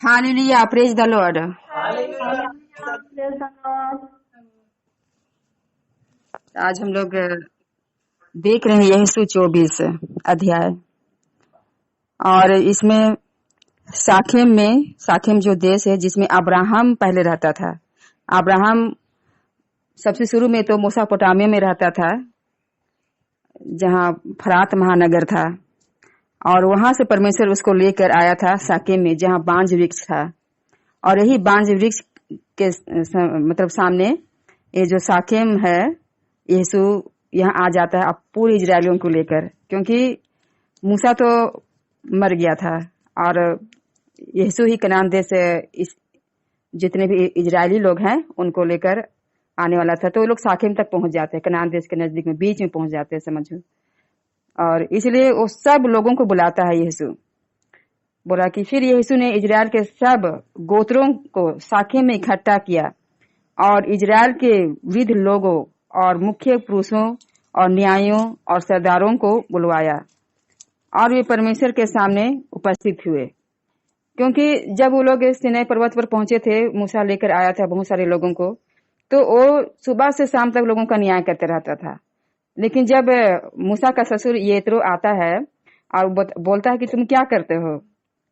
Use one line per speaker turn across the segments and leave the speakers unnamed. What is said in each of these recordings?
Hallelujah, praise the Lord. आज हम लोग देख रहे हैं यहोशू 24 अध्याय, और इसमें साखेम जो देश है जिसमें अब्राहम पहले रहता था। अब्राहम सबसे शुरू में तो मेसोपोटामिया में रहता था, जहाँ फरात महानगर था, और वहां से परमेश्वर उसको लेकर आया था साकेम में, जहाँ बांज वृक्ष था। और यही बांज वृक्ष के मतलब सामने ये जो साकेम है, यीशु यहाँ आ जाता है अब पूरे इजरायलियों को लेकर, क्योंकि मूसा तो मर गया था और यीशु ही कनान देश से इस जितने भी इजरायली लोग हैं उनको लेकर आने वाला था। तो वो लोग साकेम तक पहुंच जाते हैं, कनान देश के नजदीक में, बीच में पहुंच जाते हैं, समझो। और इसलिए वो सब लोगों को बुलाता है यीशु। बोला कि फिर यीशु ने इजराइल के सब गोत्रों को साकेम में इकट्ठा किया और इजराइल के वृद्ध लोगों और मुख्य पुरुषों और न्यायियों और सरदारों को बुलवाया, और वे परमेश्वर के सामने उपस्थित हुए। क्योंकि जब वो लोग सीनै पर्वत पर पहुंचे थे, मूसा लेकर आया था बहुत सारे लोगों को, तो वो सुबह से शाम तक लोगों का न्याय करते रहता था। लेकिन जब मूसा का ससुर येत्रो आता है और बोलता है कि तुम क्या करते हो,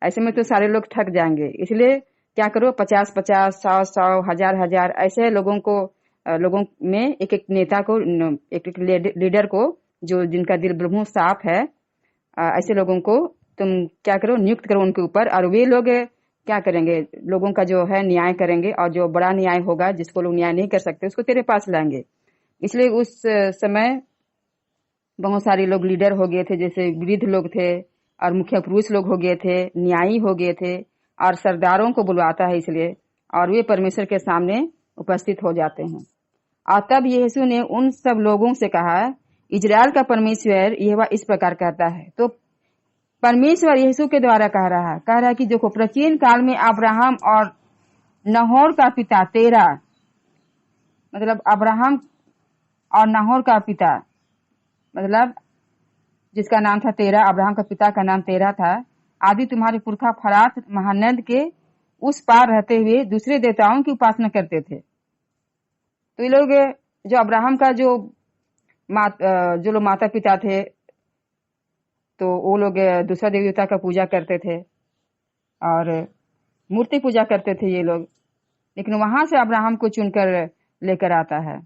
ऐसे में तो सारे लोग थक जाएंगे, इसलिए क्या करो, 50-50, 100-100, 1000-1000 ऐसे लोगों में एक एक नेता को, एक एक लीडर को, जो जिनका दिल बहुत साफ है, ऐसे लोगों को तुम क्या करो, नियुक्त करो उनके ऊपर, और वे लोग क्या करेंगे, लोगों का जो है न्याय करेंगे, और जो बड़ा न्याय होगा, जिसको लोग न्याय नहीं कर सकते, उसको तेरे पास लाएंगे। इसलिए उस समय बहुत सारे लोग लीडर हो गए थे, जैसे वृद्ध लोग थे और मुख्य पुरुष लोग हो गए थे, न्यायी हो गए थे, और सरदारों को बुलवाता है इसलिए, और वे परमेश्वर के सामने उपस्थित हो जाते हैं। और तब यीशु ने उन सब लोगों से कहा, इजराइल का परमेश्वर यहोवा इस प्रकार कहता है। तो परमेश्वर यीशु के द्वारा कह रहा है कि देखो, प्राचीन काल में अब्राहम और नहोर का पिता तेरा, मतलब अब्राहम और नहोर का पिता, मतलब जिसका नाम था तेरा, अब्राहम का पिता का नाम तेरा था, आदि तुम्हारे पुरखा फरात महानद के उस पार रहते हुए दूसरे देवताओं की उपासना करते थे। तो ये लोग, जो अब्राहम का जो लोग माता पिता थे, तो वो लोग दूसरा देवी देवता का पूजा करते थे और मूर्ति पूजा करते थे ये लोग। लेकिन वहां से अब्राहम को चुनकर लेकर आता है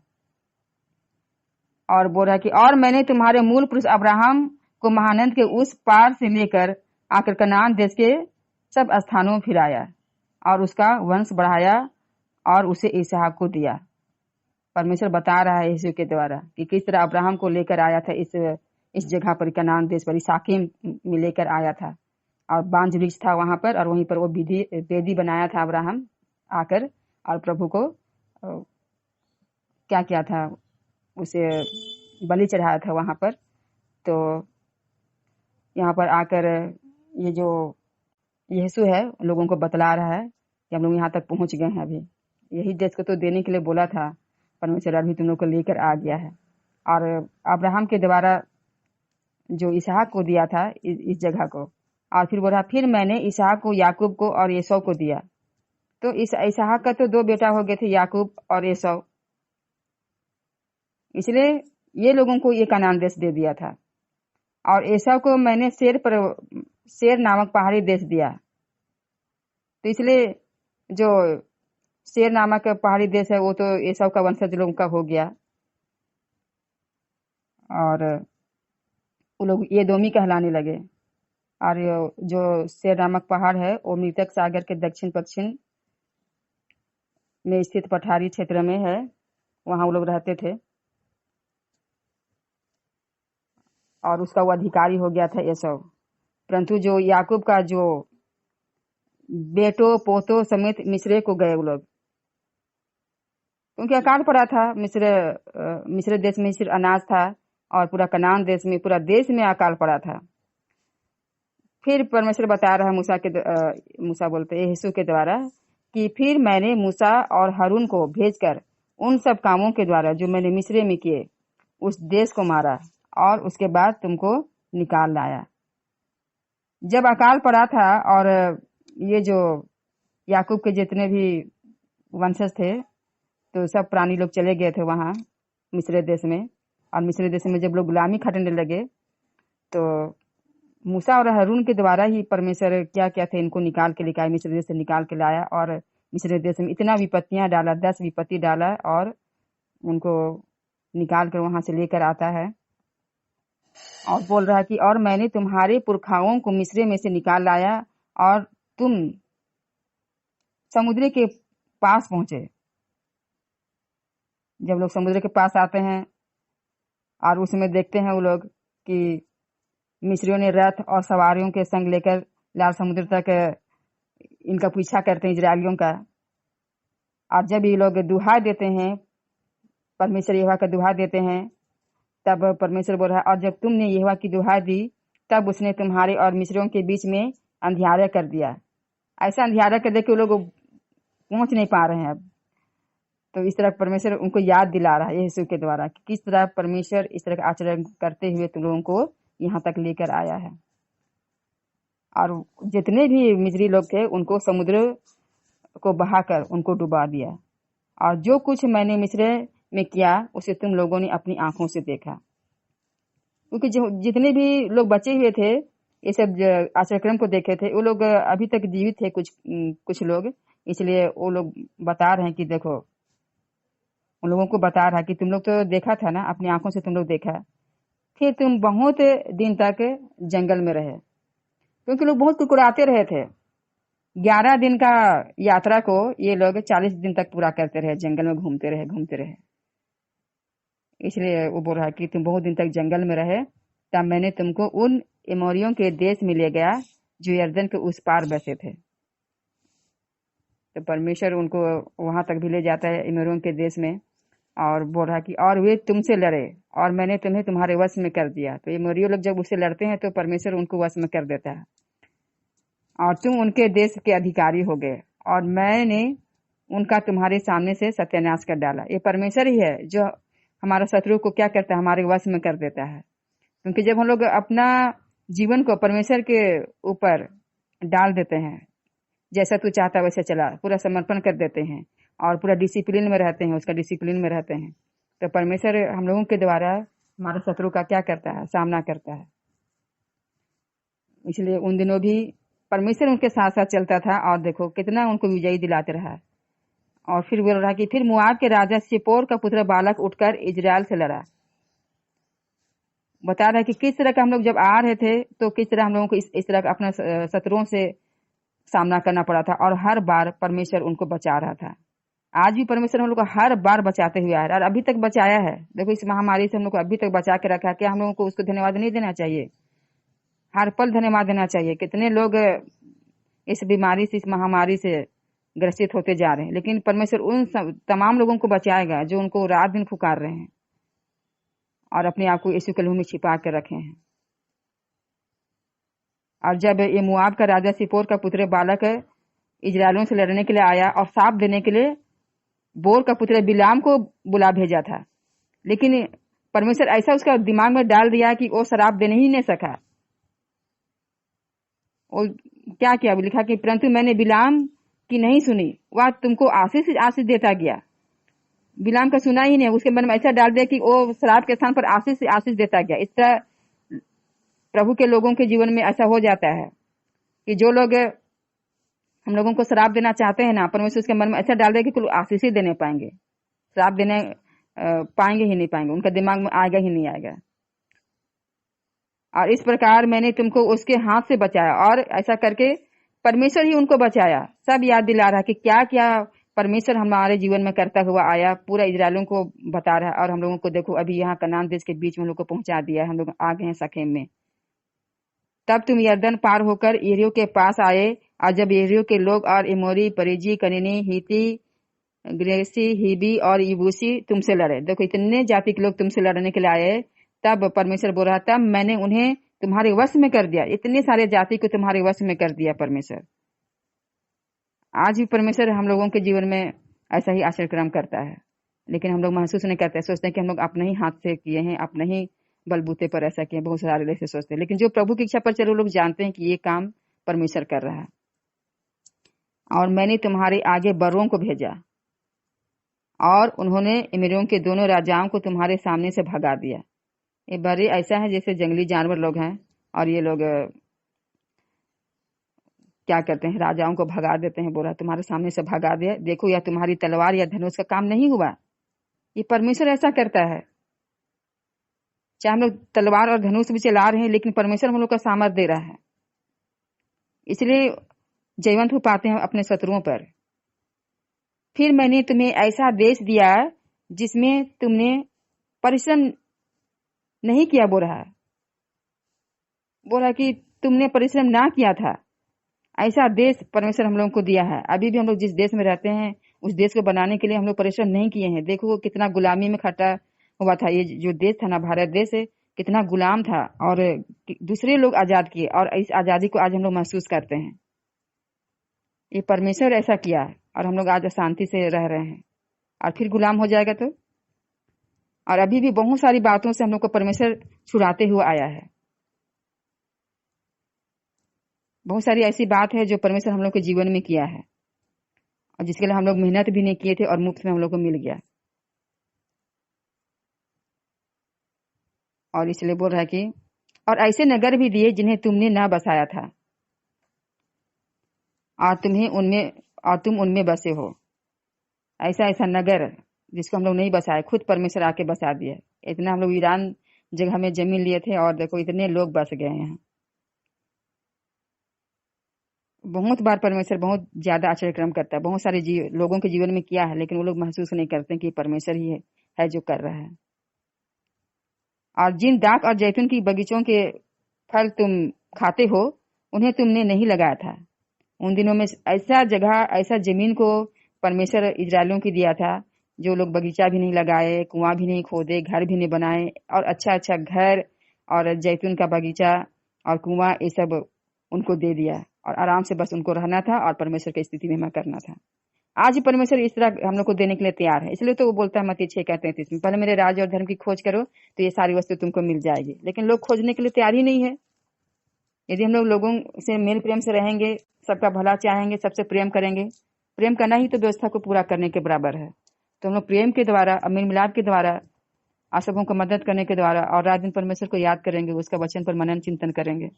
और बोल रहा कि और मैंने तुम्हारे मूल पुरुष अब्राहम को महानद के उस पार से लेकर आकर कनान देश के सब स्थानों में फिराया और उसका वंश बढ़ाया और उसे इसहाक को दिया। परमेश्वर बता रहा है यीशु के द्वारा कि किस तरह अब्राहम को लेकर आया था इस जगह पर, कनान देश पर, साकेम में लेकर आया था, और बांज वृक्ष था वहां पर, और वहीं पर वो वेदी बनाया था अब्राहम आकर, और प्रभु को क्या किया था, उसे बलि चढ़ाया था वहां पर। तो यहाँ पर आकर ये जो यीशु है लोगों को बतला रहा है कि हम लोग यहाँ तक पहुंच गए हैं, अभी यही देश को तो देने के लिए बोला था परमेश्वर, अभी तुम लोग को लेकर आ गया है। और अब्राहम के द्वारा जो इसहाक को दिया था इस जगह को, और फिर बोला फिर मैंने इसहाक को याकूब को और एसौ को दिया। तो इसहाक का तो 2 बेटा हो गए थे, याकूब और एसौ, इसलिए ये लोगों को ये कनान देश दे दिया था। और एसौ को मैंने सेर नामक पहाड़ी देश दिया। तो इसलिए जो सेर नामक पहाड़ी देश है वो तो एसौ का वंशज लोगों का हो गया, और वो लोग एदोमी कहलाने लगे। और जो सेर नामक पहाड़ है वो मृतक सागर के दक्षिण पश्चिम में स्थित पठारी क्षेत्र में है, वहां वो लोग रहते थे, और उसका वो अधिकारी हो गया था एसौ। परंतु जो याकूब का जो बेटो पोतो समेत मिस्र को गए वो लोग, क्योंकि अकाल पड़ा था मिस्र देश में सिर्फ अनाज था, और पूरा कनान देश में, पूरा देश में अकाल पड़ा था। फिर परमेश्वर बता रहा है मूसा बोलते यीशु के द्वारा कि फिर मैंने मूसा और हारून को भेजकर उन सब कामों के द्वारा जो मैंने मिस्र में किए उस देश को मारा, और उसके बाद तुमको निकाल लाया। जब अकाल पड़ा था और ये जो याकूब के जितने भी वंशज थे तो सब प्राणी लोग चले गए थे वहाँ मिस्र देश में। और मिस्र देश में जब लोग गुलामी खटने लगे तो मूसा और हारून के द्वारा ही परमेश्वर क्या क्या थे इनको निकाल के लेकर आया, मिस्र देश से निकाल के लाया। और मिस्र देश में इतना विपत्तियां डाला, 10 विपत्ति डाला और उनको निकाल कर वहां से लेकर आता है। और बोल रहा है कि और मैंने तुम्हारे पुरखाओं को मिस्र में से निकाल लाया और तुम समुद्र के पास पहुंचे। जब लोग समुद्र के पास आते हैं और उसमें देखते हैं वो लोग कि मिस्रियों ने रथ और सवारियों के संग लेकर लाल समुद्र तक इनका पीछा करते हैं इजरायलियों का। और जब ये लोग दुहा देते हैं, परमेश्वर यहोवा का दुहा देते हैं, तब परमेश्वर बोल रहा है और जब तुमने यहोवा की दुहा दी तब उसने तुम्हारे और मिस्रियों के बीच में अंधियारा कर दिया। ऐसा अंधियारा कर दिया कि वो लोग पहुंच नहीं पा रहे हैं अब। तो इस तरह परमेश्वर उनको याद दिला रहा है यीशु के द्वारा कि किस तरह परमेश्वर इस तरह का आचरण करते हुए तुम लोगों को यहाँ तक लेकर आया है। और जितने भी मिस्री लोग थे उनको समुद्र को बहाकर उनको डुबा दिया। और जो कुछ मैंने मिस्र में किया उसे तुम लोगों ने अपनी आंखों से देखा। क्योंकि जितने भी लोग बचे हुए थे ये सब आचरण को देखे थे, वो लोग अभी तक जीवित थे कुछ लोग। इसलिए वो लोग बता रहे हैं कि देखो, उन लोगों को बता रहा है कि तुम लोग तो देखा था ना, अपनी आंखों से तुम लोग देखा, फिर तुम बहुत दिन तक जंगल में रहे। क्योंकि लोग बहुत कुकुराते रहे थे। 11 दिन का यात्रा को ये लोग 40 दिन तक पूरा करते रहे, जंगल में घूमते रहे। इसलिए वो बोल रहा है कि तुम बहुत दिन तक जंगल में रहे, तब मैंने तुमको उन एमोरियों के देश में ले गया जो यरदन के उस पार बसे थे। तो परमेश्वर उनको वहां तक भी ले जाता है एमोरियों के देश में, और बोल रहा कि और वे तुमसे लड़े और मैंने तुम्हें तुम्हारे वश में कर दिया। तो एमोरियो लोग जब उससे लड़ते हैं तो परमेश्वर उनको वश में कर देता है और तुम उनके देश के अधिकारी हो गए और मैंने उनका तुम्हारे सामने से सत्यानाश कर डाला। ये परमेश्वर ही है जो हमारा शत्रु को क्या करता है, हमारे वश में कर देता है। क्योंकि जब हम लोग अपना जीवन को परमेश्वर के ऊपर डाल देते हैं, जैसा तू चाहता वैसे चला, पूरा समर्पण कर देते हैं और पूरा डिसिप्लिन में रहते हैं, उसका डिसिप्लिन में रहते हैं, तो परमेश्वर हम लोगों के द्वारा हमारे शत्रु का क्या करता है, सामना करता है। इसलिए उन दिनों भी परमेश्वर उनके साथ साथ चलता था और देखो कितना उनको विजयी दिलाते रहा। और फिर बोल रहा कि फिर मुआब के राजा सिपोर का पुत्र बालक उठकर इजराइल से लड़ा। बता रहा है कि किस तरह का हम लोग जब आ रहे थे तो किस तरह हम लोगों को इस तरह का अपने शत्रुओं से सामना करना पड़ा था और हर बार परमेश्वर उनको बचा रहा था। आज भी परमेश्वर हम लोग को हर बार बचाते हुए आया और अभी तक बचाया है। देखो इस महामारी से हम लोग को अभी तक बचा के रखा है। क्या हम लोगों को उसको धन्यवाद नहीं देना चाहिए? हर पल धन्यवाद देना चाहिए। कितने लोग इस बीमारी से, इस महामारी से ग्रसित होते जा रहे हैं, लेकिन परमेश्वर उन तमाम लोगों को बचाएगा जो उनको रात दिन पुकार रहे हैं और अपने आप को यीशु के लहू में छिपा कर रखे हैं। और जब ये मुआब का राजा सिपोर का पुत्र बालक इजरायलियों से लड़ने के लिए आया और साप देने के लिए बोर का पुत्र बिलाम को बुला भेजा था, लेकिन परमेश्वर ऐसा उसका दिमाग में डाल दिया कि वो शराब देने ही नहीं सका। वो क्या किया, लिखा कि परंतु मैंने बिलाम की नहीं सुनी, वह तुमको आशीष देता गया। बिलाम का सुना ही नहीं, उसके मन में ऐसा डाल दिया कि वो शराब के स्थान पर आशीष देता गया। इस तरह प्रभु के लोगों के जीवन में ऐसा हो जाता है कि जो लोग हम लोगों को शराब देना चाहते हैं ना, परमेश्वर उसके मन में ऐसा डाल देगा कि आशीष ही देने पाएंगे, शराब देने पाएंगे ही नहीं पाएंगे, उनका दिमाग में आएगा ही नहीं आएगा। और इस प्रकार मैंने तुमको उसके हाथ से बचाया, और ऐसा करके परमेश्वर ही उनको बचाया। सब याद दिला रहा कि क्या क्या परमेश्वर हमारे जीवन में करता हुआ आया, पूरा इजरायलियों को बता रहा है। और हम लोगों को देखो अभी यहाँ कनान देश के बीच में हम लोग को पहुंचा दिया है, हम लोग आ गए हैं शकेम में। तब तुम यरदन पार होकर यरीहो के पास आए, और जब यरीहो के लोग और एमोरी, परिजी, कनीनी, हिती, ग्रेसी, हिबी और यबूसी तुमसे लड़े। देखो इतने जाति के लोग तुमसे लड़ने के लिए आए, तब परमेश्वर बोल रहा था मैंने उन्हें तुम्हारे वश में कर दिया। इतने सारे जाति को तुम्हारे वश में कर दिया परमेश्वर। आज भी परमेश्वर हम लोगों के जीवन में ऐसा ही आचरण करता है, लेकिन हम लोग महसूस नहीं करते, सोचते हैं कि हम लोग अपने ही हाथ से किए हैं, अपने ही बलबूते पर ऐसा किए। बहुत सारे लोग सोचते हैं, लेकिन जो प्रभु की इच्छा पर चलो लोग जानते हैं कि ये काम परमेश्वर कर रहा है। और मैंने तुम्हारे आगे बर्रों को भेजा और उन्होंने एमिरियों के दोनों राजाओं को तुम्हारे सामने से भगा दिया। ये बर्रे ऐसा है जैसे जंगली जानवर लोग हैं, और ये लोग क्या करते हैं, राजाओं को भगा देते हैं। बोला तुम्हारे सामने से भगा दिया, देखो या तुम्हारी तलवार या धनुष का काम नहीं हुआ। ये परमेश्वर ऐसा करता है। चाहे हम लोग तलवार और धनुष भी चला रहे हैं, लेकिन परमेश्वर हम लोग का सामर्थ दे रहा है, इसलिए जयवंत हो पाते हैं अपने शत्रुओं पर। फिर मैंने तुम्हें ऐसा देश दिया जिसमें तुमने परिश्रम नहीं किया। बोला कि तुमने परिश्रम ना किया था। ऐसा देश परमेश्वर हम लोगों को दिया है। अभी भी हम लोग जिस देश में रहते हैं, उस देश को बनाने के लिए हम लोग परिश्रम नहीं किए हैं। देखो वो कितना गुलामी में खटा हुआ था। ये जो देश था ना, भारत देश, कितना गुलाम था, और दूसरे लोग आजाद किए, और इस आजादी को आज हम लोग महसूस करते हैं। ये परमेश्वर ऐसा किया है, और हम लोग आज शांति से रह रहे हैं। और फिर गुलाम हो जाएगा तो? और अभी भी बहुत सारी बातों से हम लोग को परमेश्वर छुड़ाते हुए आया है। बहुत सारी ऐसी बात है जो परमेश्वर हम लोग के जीवन में किया है, और जिसके लिए हम लोग मेहनत भी नहीं किए थे, और मुफ्त में हम लोग को मिल गया। और इसलिए बोल रहा है कि और ऐसे नगर भी दिए जिन्हें तुमने न बसाया था, और तुम उनमें बसे हो। ऐसा ऐसा नगर जिसको हम लोग नहीं बसाए, खुद परमेश्वर आके बसा दिया। इतना हम लोग ईरान जगह में जमीन लिए थे, और देखो इतने लोग बस गए हैं। बहुत बार परमेश्वर बहुत ज्यादा आश्चर्यक्रम करता है। बहुत सारे लोगों के जीवन में किया है, लेकिन वो लोग महसूस नहीं करते कि परमेश्वर ही है जो कर रहा है। और जिन दाख और जैतून की बगीचों के फल तुम खाते हो, उन्हें तुमने नहीं लगाया था। उन दिनों में ऐसा जगह, ऐसा जमीन को परमेश्वर इजरायलियों को दिया था, जो लोग बगीचा भी नहीं लगाए, कुआं भी नहीं खोदे, घर भी नहीं बनाए, और अच्छा अच्छा घर और जैतून का बगीचा और कुआं, ये सब उनको दे दिया, और आराम से बस उनको रहना था और परमेश्वर की स्थिति में करना था। आज परमेश्वर इस तरह हम लोग को देने के लिए तैयार है। इसलिए तो वो बोलता है मत्ती 6:33 में, पहले मेरे राज्य और धर्म की खोज करो तो ये सारी वस्तु तुमको मिल जाएगी। लेकिन लोग खोजने के लिए तैयार ही नहीं है। यदि हम लोग लोगों से मेल प्रेम से रहेंगे, सबका भला चाहेंगे, सबसे प्रेम करेंगे, प्रेम करना ही तो व्यवस्था को पूरा करने के बराबर है। तो हम लोग प्रेम के द्वारा, मेल मिलाप के द्वारा, आप सबों को मदद करने के द्वारा, और रात दिन परमेश्वर को याद करेंगे, उसका वचन पर मनन चिंतन करेंगे,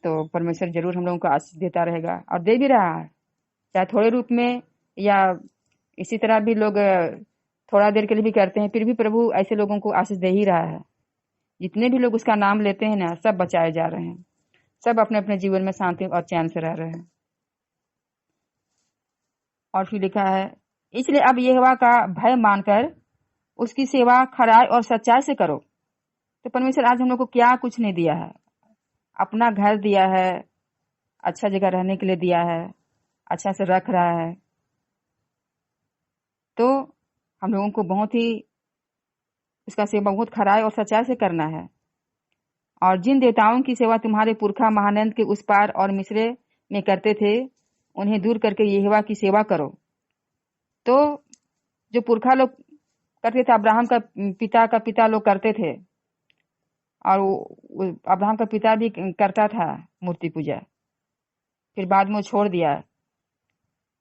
तो परमेश्वर जरूर हम लोगों को आशीष देता रहेगा, और दे भी रहा है। चाहे थोड़े रूप में, या इसी तरह भी लोग थोड़ा देर के लिए भी करते हैं, फिर भी प्रभु ऐसे लोगों को आशीष दे ही रहा है। जितने भी लोग उसका नाम लेते हैं ना, सब बचाए जा रहे हैं, सब अपने अपने जीवन में शांति और चैन से रह रहे हैं। और फिर लिखा है, इसलिए अब यहोवा का भय मानकर उसकी सेवा खराई और सच्चाई से करो। तो परमेश्वर आज हम लोग को क्या कुछ नहीं दिया है। अपना घर दिया है, अच्छा जगह रहने के लिए दिया है, अच्छा से रख रहा है। तो हम लोगों को बहुत ही उसका सेवा बहुत खराई और सच्चाई से करना है। और जिन देवताओं की सेवा तुम्हारे पुरखा महानंद के उस पार और मिस्र में करते थे, उन्हें दूर करके यहोवा की सेवा करो। तो जो पुरखा लोग करते थे, अब्राहम का पिता लोग करते थे, और अब्राहम का पिता भी करता था मूर्ति पूजा, फिर बाद में वो छोड़ दिया।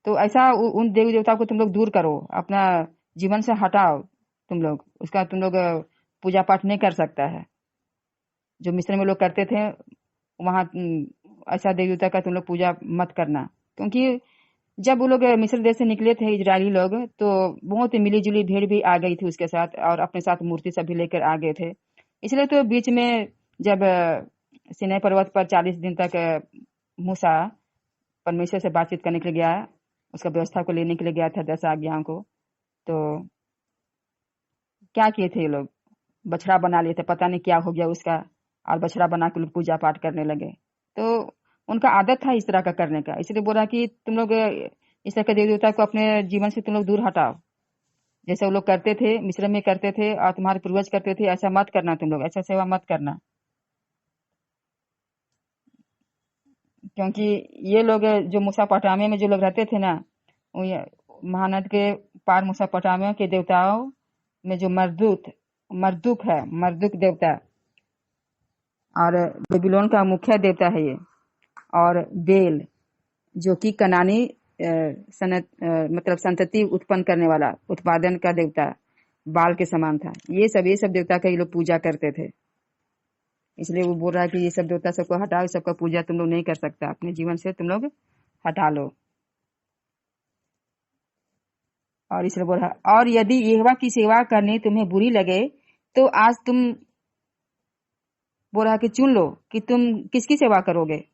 तो ऐसा उन देवी देवता को तुम लोग दूर करो, अपना जीवन से हटाओ। तुम लोग उसका पूजा पाठ नहीं कर सकता है। जो मिस्र में लोग करते थे, वहां ऐसा देवी देवता का तुम लोग पूजा मत करना। क्योंकि जब वो लोग मिस्र देश से निकले थे इजरायली लोग, तो बहुत मिली जुली भीड़ भी आ गई थी उसके साथ, और अपने साथ मूर्ति सब भी लेकर आ गए थे। इसलिए तो बीच में जब सीनै पर्वत पर 40 दिन तक मूसा परमेश्वर से बातचीत करने के लिए गया, उसका व्यवस्था को लेने के लिए गया था, 10 आज्ञाओं को, तो क्या किए थे ये लोग? बछड़ा बना लिए थे, पता नहीं क्या हो गया उसका, और बछड़ा बना के लोग पूजा पाठ करने लगे। तो उनका आदत था इस तरह का करने का। इसलिए बोला कि तुम लोग इस तरह के देवी देवता को अपने जीवन से तुम लोग दूर हटाओ। जैसे वो लोग करते थे, मिस्र में करते थे, और तुम्हारे पूर्वज करते थे, ऐसा मत करना। तुम लोग ऐसा सेवा मत करना। क्योंकि ये लोग जो मूसा में जो लोग रहते थे ना, महानद के पार मूसा के देवताओं में जो मर्दुक है, मर्दुक देवता, और बेबीलोन का मुख्य देवता है ये, और बेल, जो कि कनानी मतलब संतति उत्पन्न करने वाला, उत्पादन का देवता बाल के समान था। ये सब देवता का ये लोग पूजा करते थे। इसलिए वो बोल रहा है कि ये सब देवता सबको हटाओ, सबका पूजा तुम लोग नहीं कर सकता, अपने जीवन से तुम लोग हटा लो। और इसलिए बोल रहा, और यदि यहोवा की सेवा करनी तुम्हें बुरी लगे तो आज तुम, बोल रहा कि चुन लो कि तुम किसकी सेवा करोगे,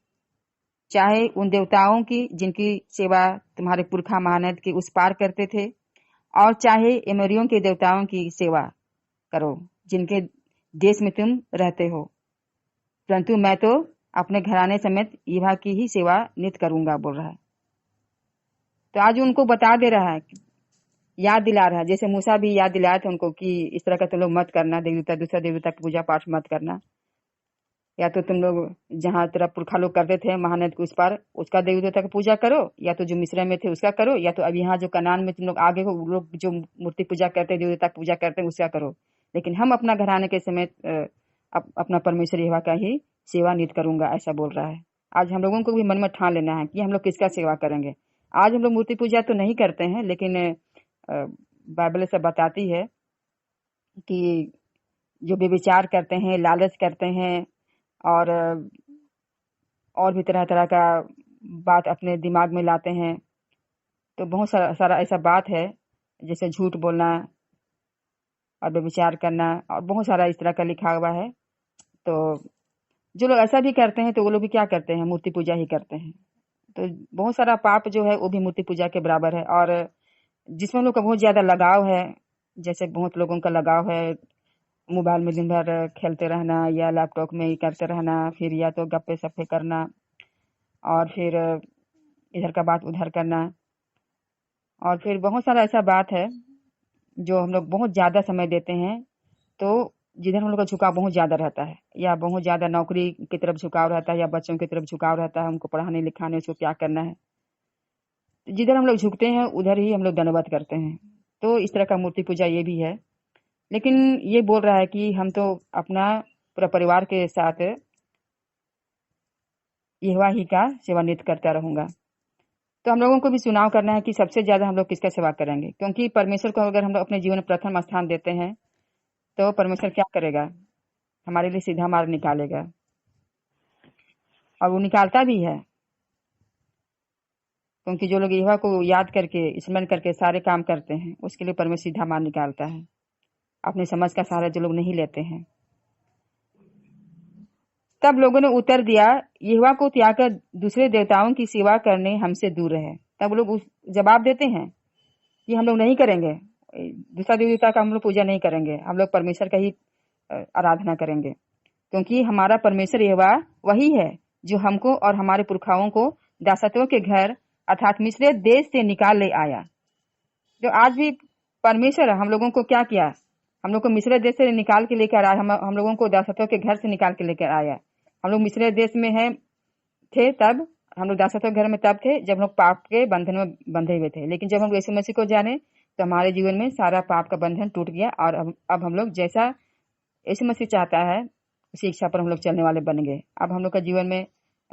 चाहे उन देवताओं की जिनकी सेवा तुम्हारे पुरखा महानद के उस पार करते थे, और चाहे एमोरियों के देवताओं की सेवा करो जिनके देश में तुम रहते हो, परंतु मैं तो अपने घराने समेत यहोवा की ही सेवा नित करूंगा, बोल रहा है। तो आज उनको बता दे रहा है, याद दिला रहा है, जैसे मूसा भी याद दिलाया था उनको कि इस तरह का तुम लोग मत करना, देवता दूसरा देवता की पूजा पाठ मत करना, या तो तुम लोग जहाँ तेरा पुरखा लोग करते थे महानद के उस पार उसका देवी देवता की पूजा करो, या तो जो मिस्र में थे उसका करो, या तो अब यहाँ जो कनान में तुम लोग आगे हो वो लोग जो मूर्ति पूजा करते हैं, देवी देवता की पूजा करते हैं, उसका करो। लेकिन हम अपना घराने के समेत अपना परमेश्वर यहोवा का ही सेवा नित करूंगा, ऐसा बोल रहा है। आज हम लोगों को भी मन में ठान लेना है कि हम लोग किसका सेवा करेंगे। आज हम लोग मूर्ति पूजा तो नहीं करते हैं, लेकिन बाइबल से बताती है कि जो व्यभिचार करते हैं, लालच करते हैं, और भी तरह तरह का बात अपने दिमाग में लाते हैं, तो बहुत सारा ऐसा बात है, जैसे झूठ बोलना और व्यभिचार करना, और बहुत सारा इस तरह का लिखा हुआ है। तो जो लोग ऐसा भी करते हैं तो वो लोग भी क्या करते हैं, मूर्ति पूजा ही करते हैं। तो बहुत सारा पाप जो है वो भी मूर्ति पूजा के बराबर है। और जिसमें लोग का बहुत ज्यादा लगाव है, जैसे बहुत लोगों का लगाव है मोबाइल में दिन भर खेलते रहना, या लैपटॉप में ही करते रहना, फिर या तो गप्पे सप्पे करना, और फिर इधर का बात उधर करना, और फिर बहुत सारा ऐसा बात है जो हम लोग बहुत ज्यादा समय देते हैं, तो जिधर हम लोग का झुकाव बहुत ज्यादा रहता है, या बहुत ज्यादा नौकरी की तरफ झुकाव रहता है, या बच्चों की तरफ झुकाव रहता है, उनको पढ़ाने लिखाने, उसको क्या करना है, जिधर हम लोग झुकते हैं उधर ही हम लोग दंडवत करते हैं। तो इस तरह का मूर्ति पूजा ये भी है। लेकिन ये बोल रहा है कि हम तो अपना पूरा परिवार के साथ यहोवा ही का सेवा नित करता रहूंगा। तो हम लोगों को भी चुनाव करना है कि सबसे ज्यादा हम लोग किसका सेवा करेंगे, क्योंकि परमेश्वर को अगर हम लोग अपने जीवन में प्रथम स्थान देते हैं तो परमेश्वर क्या करेगा, हमारे लिए सीधा मार्ग निकालेगा, और वो निकालता भी है। क्योंकि जो लोग यहोवा को याद करके स्मरण करके सारे काम करते हैं, उसके लिए परमेश्वर सीधा मार्ग निकालता है। अपनी समझ का सहारा जो लोग नहीं लेते हैं। तब लोगों ने उत्तर दिया, यहोवा को त्याग कर दूसरे देवताओं की सेवा करने हमसे दूर रहे। तब लोग जवाब देते हैं कि हम लोग नहीं करेंगे, दूसरा देवता का हम लोग पूजा नहीं करेंगे, हम लोग परमेश्वर का ही आराधना करेंगे, क्योंकि हमारा परमेश्वर यहोवा वही है जो हमको और हमारे पुरखाओं को दासत्व के घर अर्थात मिस्र देश से निकाल ले आया। जो आज भी परमेश्वर हम लोगों को क्या किया, हम लोग को मिस्र देश से निकाल के लेकर आया, हम लोगों को दासत्व के घर से निकाल के लेकर आया। हम लोग मिस्र देश में थे, तब हम लोग दासत्व घर में तब थे जब लोग पाप के बंधन में बंधे हुए थे। लेकिन जब हम यीशु मसीह को जाने तो हमारे जीवन में सारा पाप का बंधन टूट गया, और अब हम लोग जैसा यीशु मसीह चाहता है उसी इच्छा पर हम लोग चलने वाले बन गए। अब हम लोग का जीवन में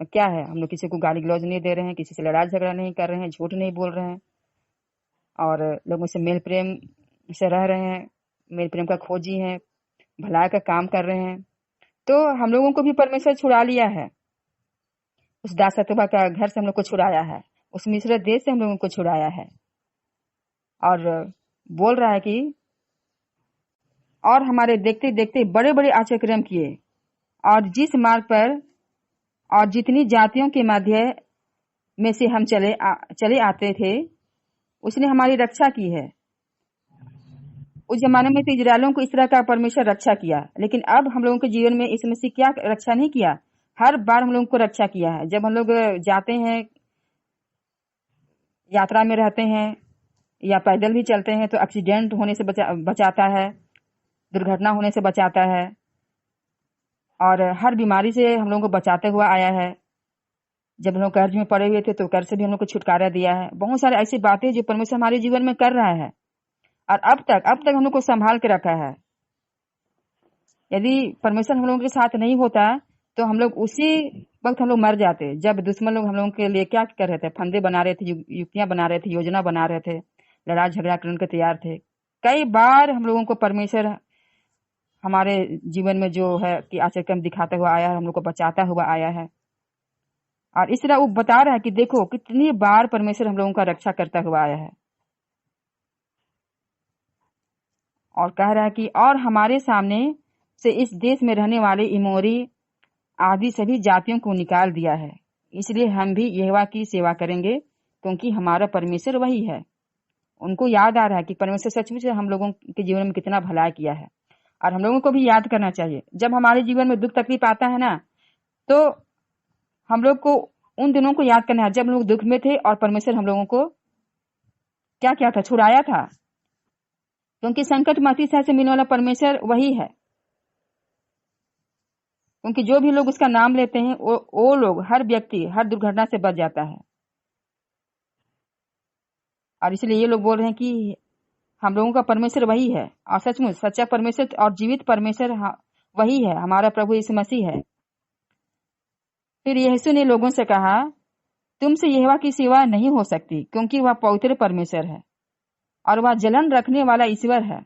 क्या है, हम लोग किसी को गाली गलौज नहीं दे रहे हैं, किसी से लड़ाई झगड़ा नहीं कर रहे हैं, झूठ नहीं बोल रहे हैं, और लोगों से मेल प्रेम से रह रहे हैं, मेल प्रेम का खोजी हैं, भलाई का काम कर रहे हैं। तो हम लोगों को भी परमेश्वर छुड़ा लिया है, उस दासत्व का घर से हम लोग को छुड़ाया है, उस मिस्र देश से हम लोगों को छुड़ाया है। और बोल रहा है कि और हमारे देखते देखते बड़े बड़े आचक्रम किए, और जिस मार्ग पर और जितनी जातियों के मध्य में से हम चले आते थे उसने हमारी रक्षा की है। उस जमाने में तो इजरायलों को इस तरह का परमेश्वर रक्षा किया, लेकिन अब हम लोगों के जीवन में इसमें से क्या रक्षा नहीं किया, हर बार हम लोगों को रक्षा किया है। जब हम लोग जाते हैं, यात्रा में रहते हैं, या पैदल भी चलते हैं, तो एक्सीडेंट होने से बचाता है, दुर्घटना होने से बचाता है, और हर बीमारी से हम लोगों को बचाते हुआ आया है। जब हम लोग कर्ज में पड़े हुए थे तो कर्ज से भी हम लोग को छुटकारा दिया है। बहुत सारी ऐसी बातें जो परमेश्वर हमारे जीवन में कर रहा है, और अब तक हम लोग को संभाल के रखा है। यदि परमेश्वर हम लोगों के साथ नहीं होता तो हम लोग उसी वक्त हम लोग मर जाते, जब दुश्मन लोग हम लोगों के लिए क्या कर रहे थे, फंदे बना रहे थे, युक्तियां बना रहे थे, योजना बना रहे थे, लड़ाई झगड़ा करने के तैयार थे। कई बार हम लोगों को परमेश्वर हमारे जीवन में जो है कि आश्चर्य दिखाता हुआ आया है, हम लोग को बचाता हुआ आया है। और इस तरह वो बता रहा है कि देखो कितनी बार परमेश्वर हम लोगों का रक्षा करता हुआ आया है। और कह रहा है कि और हमारे सामने से इस देश में रहने वाले इमोरी आदि सभी जातियों को निकाल दिया है। इसलिए हम भी यहोवा की सेवा करेंगे, क्योंकि हमारा परमेश्वर वही है। उनको याद आ रहा है कि परमेश्वर सचमुच हम लोगों के जीवन में कितना भला किया है। और हम लोगों को भी याद करना चाहिए, जब हमारे जीवन में दुख तकलीफ आता है ना, तो हम लोग को उन दिनों को याद करना है जब हम लोग दुख में थे और परमेश्वर हम लोगों को क्या किया था, छुड़ाया था। क्योंकि संकट में अतिशय से मिलने वाला परमेश्वर वही है। क्योंकि जो भी लोग उसका नाम लेते हैं वो लोग, हर व्यक्ति हर दुर्घटना से बच जाता है। और इसलिए ये लोग बोल रहे हैं कि हम लोगों का परमेश्वर वही है, और सचमुच सच्चा परमेश्वर और जीवित परमेश्वर वही है, हमारा प्रभु यीशु मसीह है। फिर यीशु ने लोगों से कहा, तुमसे यहोवा की सेवा नहीं हो सकती, क्योंकि वह पवित्र परमेश्वर है और वह जलन रखने वाला ईश्वर है।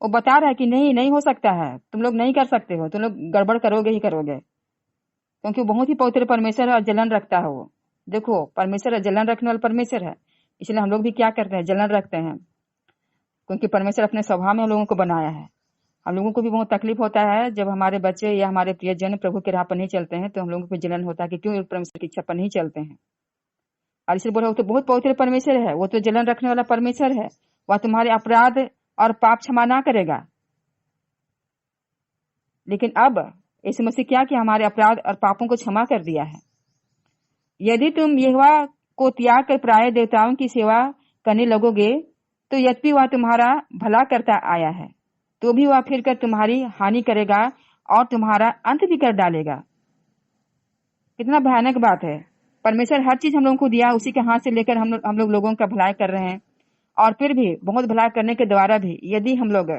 वो बता रहा है कि नहीं हो सकता है, तुम लोग नहीं कर सकते हो, तुम लोग गड़बड़ करोगे ही करोगे, क्योंकि वो बहुत ही पवित्र परमेश्वर है और जलन रखता है। वो देखो परमेश्वर जलन रखने वाला परमेश्वर है। इसलिए हम लोग भी क्या करते हैं, जलन रखते हैं, क्योंकि परमेश्वर अपने स्वभाव में हम लोगों को बनाया है। हम लोगों को भी बहुत तकलीफ होता है जब हमारे बच्चे या हमारे प्रियजन प्रभु के राह पर नहीं चलते हैं, तो हम लोगों को जलन होता है कि क्यों परमेश्वर की इच्छा पर नहीं चलते हैं। और इसलिए बोला वो तो बहुत पवित्र परमेश्वर है, वो तो जलन रखने वाला परमेश्वर है, वह तुम्हारे अपराध और पाप क्षमा ना करेगा। लेकिन अब यीशु मसीह क्या कि हमारे अपराध और पापों को क्षमा कर दिया है। यदि तुम यहोवा को त्याग कर पराये देवताओं की सेवा करने लगोगे, तो यद्यपि वह तुम्हारा भला करता आया है, तो भी वह फिर कर तुम्हारी हानि करेगा और तुम्हारा अंत भी कर डालेगा। कितना भयानक बात है। परमेश्वर हर चीज हम लोगों को दिया, उसी के हाथ से लेकर हम लोग लोगों का भलाई कर रहे हैं। और फिर भी बहुत भलाई करने के द्वारा भी यदि हम लोग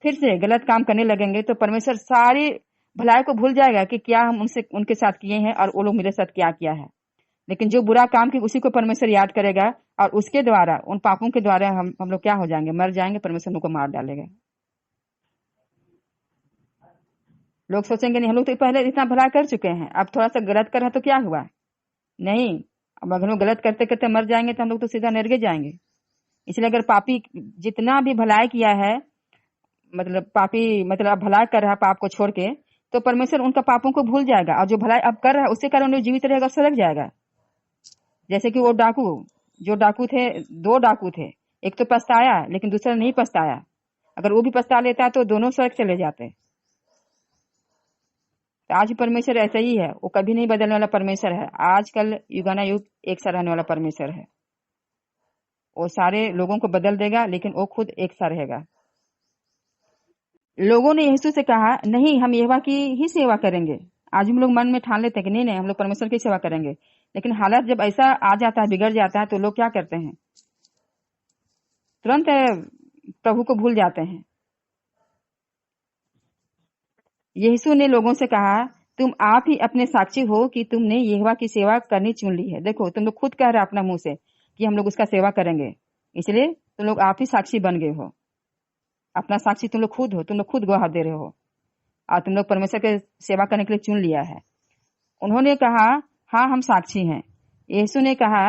फिर से गलत काम करने लगेंगे, तो परमेश्वर सारी भलाई को भूल जाएगा कि क्या हम उनके साथ किए हैं और वो लोग मेरे साथ क्या किया है। लेकिन जो बुरा काम किया उसी को परमेश्वर याद करेगा, और उसके द्वारा, उन पापों के द्वारा हम लोग क्या हो जाएंगे, मर जाएंगे, परमेश्वर हमको मार डालेगा। लोग सोचेंगे नहीं, हम लोग तो पहले इतना भला कर चुके हैं, अब थोड़ा सा गलत कर रहे तो क्या हुआ। नहीं, अब अगर हम गलत करते करते मर जाएंगे तो हम लोग तो सीधा नरके जाएंगे। इसलिए अगर पापी जितना भी भलाई किया है, मतलब पापी मतलब भलाई कर रहा है पाप को छोड़ के, तो परमेश्वर उनका पापों को भूल जाएगा, और जो भलाई अब कर रहा है उसके कारण वो जीवित रहेगा, सड़क जाएगा। जैसे कि वो जो डाकू थे, 2 डाकू थे, एक तो पछताया लेकिन दूसरा नहीं पछताया। अगर वो भी पछता लेता तो दोनों सड़क चले जाते। तो आज परमेश्वर ऐसा ही है, वो कभी नहीं बदलने वाला परमेश्वर है। आजकल युगाना युग एक सा रहने वाला परमेश्वर है। वो सारे लोगों को बदल देगा, लेकिन वो खुद एक सा रहेगा। लोगों ने यीशु से कहा, नहीं, हम यहोवा की ही सेवा करेंगे। आज हम लोग मन में ठान लेते हैं कि नहीं हम लोग परमेश्वर की सेवा करेंगे, लेकिन हालत जब ऐसा आ जाता है, बिगड़ जाता है, तो लोग क्या करते हैं, तुरंत प्रभु को भूल जाते हैं। यीशु ने लोगों से कहा, तुम आप ही अपने साक्षी हो कि तुमने यहोवा की सेवा करनी चुन ली है। देखो तुम लोग खुद कह रहे अपना मुंह से कि हम लोग उसका सेवा करेंगे, इसलिए तुम लोग आप ही साक्षी बन गए हो। अपना साक्षी तुम लोग खुद हो, तुम लोग खुद गवाह दे रहे हो, और तुम लोग परमेश्वर के सेवा करने के लिए चुन लिया है। उन्होंने कहा, हाँ हम साक्षी हैं। यीशु ने कहा,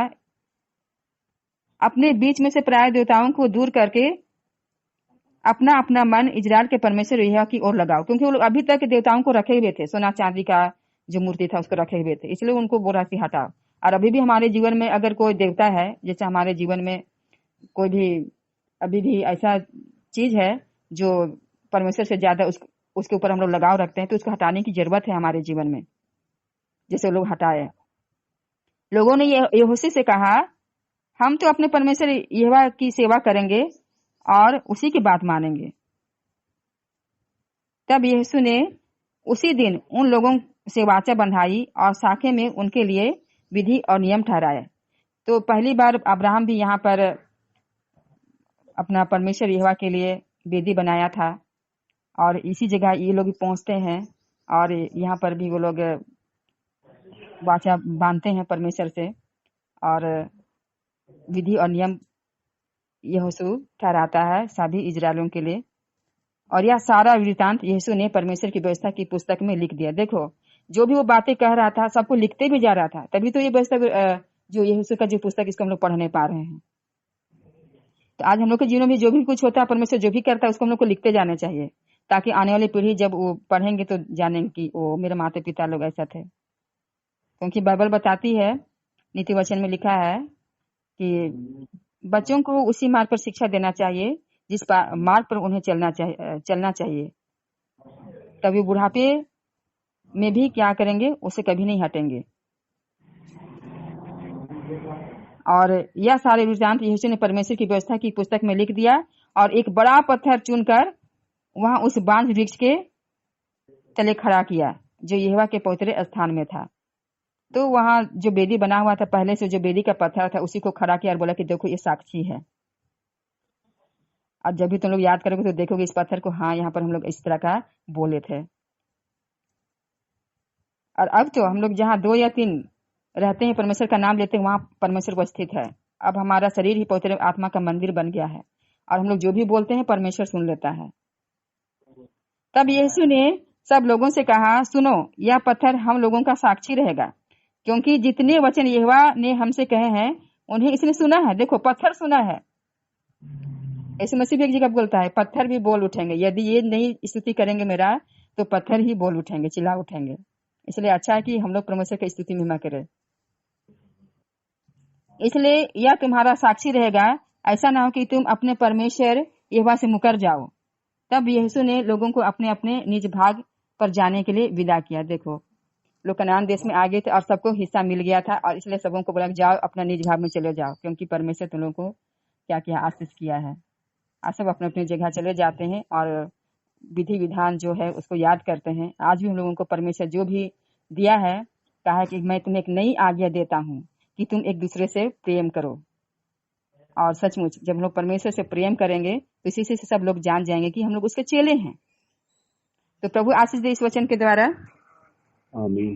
अपने बीच में से पराये देवताओं को दूर करके अपना अपना मन इजराइल के परमेश्वर यहोवा की ओर लगाओ। क्योंकि वो लोग अभी तक देवताओं को रखे हुए थे, सोना चांदी का जो मूर्ति था उसको रखे हुए थे, इसलिए उनको बोला कि हटाओ। और अभी भी हमारे जीवन में अगर कोई देवता है, जैसे हमारे जीवन में कोई भी अभी भी ऐसा चीज है जो परमेश्वर से ज्यादा उसके ऊपर हम लोग लगाव रखते हैं, तो उसको हटाने की जरूरत है हमारे जीवन में, जैसे लोग हटाए। लोगों ने यहोशू से कहा, हम तो अपने परमेश्वर यहोवा की सेवा करेंगे और उसी की बात मानेंगे। तब यीशु ने उसी दिन उन लोगों से वाचा बंधाई और साखे में उनके लिए विधि और नियम ठहराए। तो पहली बार अब्राहम भी यहाँ पर अपना परमेश्वर यहोवा के लिए वेदी बनाया था, और इसी जगह ये लोग भी पहुंचते हैं, और यहाँ पर भी वो लोग वाचा बांधते हैं परमेश्वर से और विधि और नियम यहोशू ठहराता है सभी इजरायलियों के लिए। और यह सारा वृत्तांत यीशु ने परमेश्वर की व्यवस्था की पुस्तक में लिख दिया। देखो, जो भी वो बातें कह रहा था सबको लिखते भी जा रहा था, तभी तो ये व्यवस्था जो यीशु का जो पुस्तक इसको हम लोग पढ़ नहीं पा रहे हैं। तो आज हम लोग के जीवन में जो भी कुछ होता है, परमेश्वर जो भी करता है उसको हम लोग को लिखते जाना चाहिए, ताकि आने वाली पीढ़ी जब वो पढ़ेंगे तो जानेंगे कि वो मेरे माता पिता लोग ऐसा थे। क्योंकि बाइबल बताती है, नीति वचन में लिखा है कि बच्चों को उसी मार्ग पर शिक्षा देना चाहिए जिस मार्ग पर उन्हें चलना चाहिए। तभी बुढ़ापे में भी क्या करेंगे, उसे कभी नहीं हटेंगे। और यह सारे वृत्तांत यीशु ने परमेश्वर की व्यवस्था की पुस्तक में लिख दिया और एक बड़ा पत्थर चुनकर वहां उस बांज वृक्ष के तले खड़ा किया जो यहोवा के पवित्र स्थान में था। तो वहां जो बेदी बना हुआ था, पहले से जो बेदी का पत्थर था उसी को खड़ा किया और बोला कि देखो ये साक्षी है। अब जब भी तुम लोग याद करोगे तो देखोगे इस पत्थर को, हाँ यहाँ पर हम लोग इस तरह का बोले थे। और अब तो हम लोग जहाँ 2 या 3 रहते हैं, परमेश्वर का नाम लेते हैं, वहां परमेश्वर उपस्थित है। अब हमारा शरीर ही पवित्र आत्मा का मंदिर बन गया है और हम लोग जो भी बोलते हैं परमेश्वर सुन लेता है। तब यीशु ने सब लोगों से कहा, सुनो, यह पत्थर हम लोगों का साक्षी रहेगा, क्योंकि जितने वचन यहोवा ने हमसे कहे हैं उन्हें इसने सुना है। देखो, पत्थर सुना है। यीशु मसीह भी एक जगह बोलता है, पत्थर भी बोल उठेंगे, यदि ये नहीं स्तुति करेंगे मेरा तो पत्थर ही बोल उठेंगे, चिल्ला उठेंगे। इसलिए अच्छा है कि हम लोग परमेश्वर की स्तुति महिमा करें। इसलिए यह तुम्हारा साक्षी रहेगा, ऐसा ना हो कि तुम अपने परमेश्वर यहोवा से मुकर जाओ। तब यीशु ने लोगों को अपने अपने निज भाग पर जाने के लिए विदा किया। देखो, लोग कनान देश में आ गए थे और सबको हिस्सा मिल गया था, और इसलिए सबों को बोला जाओ अपना निज भाग में चले जाओ, क्योंकि परमेश्वर तुम लोगों को क्या क्या आशीष किया है। आज सब अपने अपनी जगह चले जाते हैं और विधि विधान जो है उसको याद करते हैं। आज भी हम लोगों को परमेश्वर जो भी दिया है, कहा कि मैं तुम्हें एक नई आज्ञा देता हूँ कि तुम एक दूसरे से प्रेम करो। और सचमुच जब हम लोग परमेश्वर से प्रेम करेंगे तो इसी से सब लोग जान जाएंगे कि हम लोग उसके चेले हैं। तो प्रभु आशीष दे इस वचन के द्वारा।
आमीन।